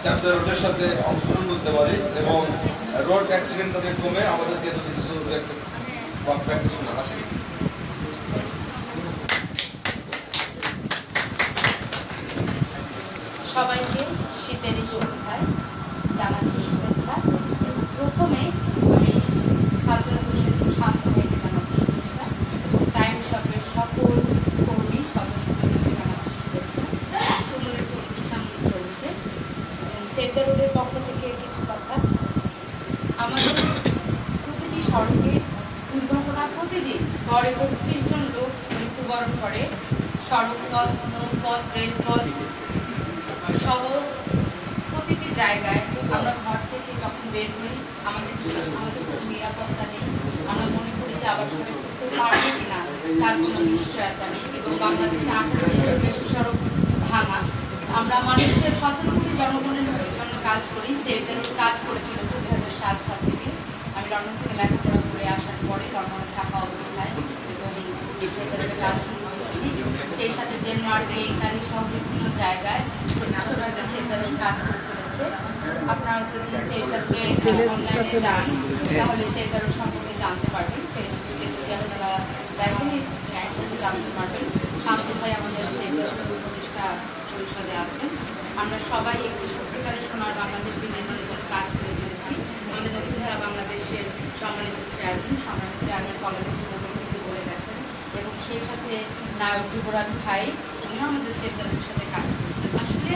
Chapter রোডের সাথে অংশগ্রহণ করতে পারি এবং রোড অ্যাক্সিডেন্ট যাতে কমে আমাদেরকে যদি কিছু প্র্যাকটিস শোনা আসে। সবাইকে শীতের শুভেচ্ছায় জানাচ্ছি শুভেচ্ছা। প্রথমে আমি সাজ্জাদ হোসেন শান্ত ভাইকে জানাচ্ছি শুভেচ্ছা। টাইম শপের সকল কর্মী সদস্যদেরকে জানাচ্ছি শুভেচ্ছা। সুন্দর একটি অনুষ্ঠান চলছে। সেভ দ্য রোডের পক্ষ থেকে কিছু কথা। আমাদের প্রতিটি সড়কের দুর্ঘটনা প্রতিদিন গড়ে ৩২ জন লোক মৃত্যুবরণ করে। সড়কপথ, নৌপথ, রেলপথ সহ প্রতিটি জায়গায় আমরা ঘর থেকে যখন বের হই আমাদের কোনো নিরাপত্তা নেই। আমরা মনে করি যে আবার করতে পারবো কিনা তার কোনো নিশ্চয়তা নেই এবং বাংলাদেশে 1800-এর বেশি সড়ক ভাঙা। আমরা মানুষের 17 কোটি জনগণের জন্য কাজ করি। সেভ দ্য রোড কাজ করে চলেছে 2007 সাল থেকে। আমি লন্ডন থেকে লেখাপড়া করে আসার পরে লন্ডনে থাকা অবস্থায় এবং সেভ দ্য রোডে কাজ শুরু করেছি। সেই সাথে ডেনমার্কে, ইতালি সহ বিভিন্ন জায়গায় সেভ দ্য রোড কাজ করে চলেছে। আপনারা যদি সেভ দ্য রোডে অনলাইনে যান তাহলে সেভ দ্য রোড সম্পর্কে জানতে পারবেন। ফেসবুকে যদি আপনারা দেখেন জানতে পারবেন। শান্ত ভাই আমাদের সেভ দ্য রোডের উপদেষ্টা পরিষদে আছেন। আমরা সবাই একটি সত্যিকারের সোনার বাংলাদেশ নির্মাণের জন্য কাজ করে চলেছি। আমাদের নতুনধারা বাংলাদেশের সম্মানিত চেয়ারম্যান কলেজ বলে গেছেন এবং সেই সাথে নায়ক যুবরাজ ভাই উনিও আমাদের সেভ দ্য রোডের সাথে কাজ করেছেন। আসলে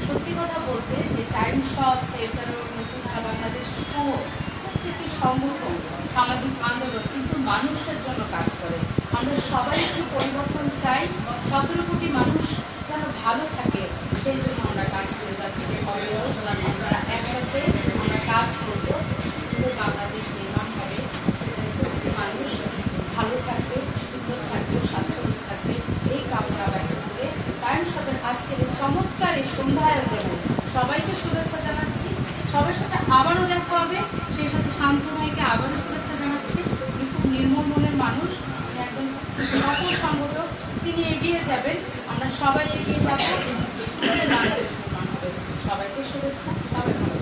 সত্যি কথা বলতে যে Time Shop, Save the Road, Natundhara Bangladesh সহ প্রত্যেকটি সংগঠন সামাজিক আন্দোলন কিন্তু মানুষের জন্য কাজ করে। আমরা সবাই একটু পরিবর্তন চাই। 17 কোটি মানুষ যেন ভালো থাকে সেই জন্য আমরা কাজ করে যাচ্ছি। আপনারা একসাথে আমরা কাজ করব, সুন্দর বাংলাদেশ নির্মাণ হবে। সেখানে প্রত্যেকটি মানুষ ভালো থাকবে, সুন্দর থাকবে, স্বাচ্ছন্দ্য থাকবে। এই কামনা ব্যক্ত করে টাইম শপের আজকের এই চমৎকার এই সন্ধ্যা আয়োজনে সবাইকে শুভেচ্ছা জানাচ্ছি। সবার সাথে আবারও দেখা হবে। সেই সাথে শান্ত ভাইকে আবারও শুভেচ্ছা জানাচ্ছি। উনি খুব নির্মল মনের মানুষ, একদম সফল সংগঠক। তিনি এগিয়ে যাবেন, আমরা সবাই এগিয়ে যাব, বাংলাদেশ নির্মাণ হবে। সবাইকে শুভেচ্ছা, সবাই ভালো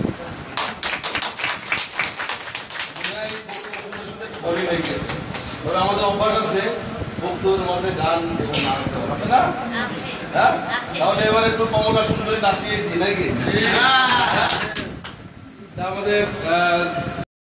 আমাদের অভ্যাস আছে বক্তব্যের মাঝে গান এবং নাচ আছে না? হ্যাঁ, তাহলে এবার একটু কমলা সুন্দরী নাচিয়ে দিই নাকি? আমাদের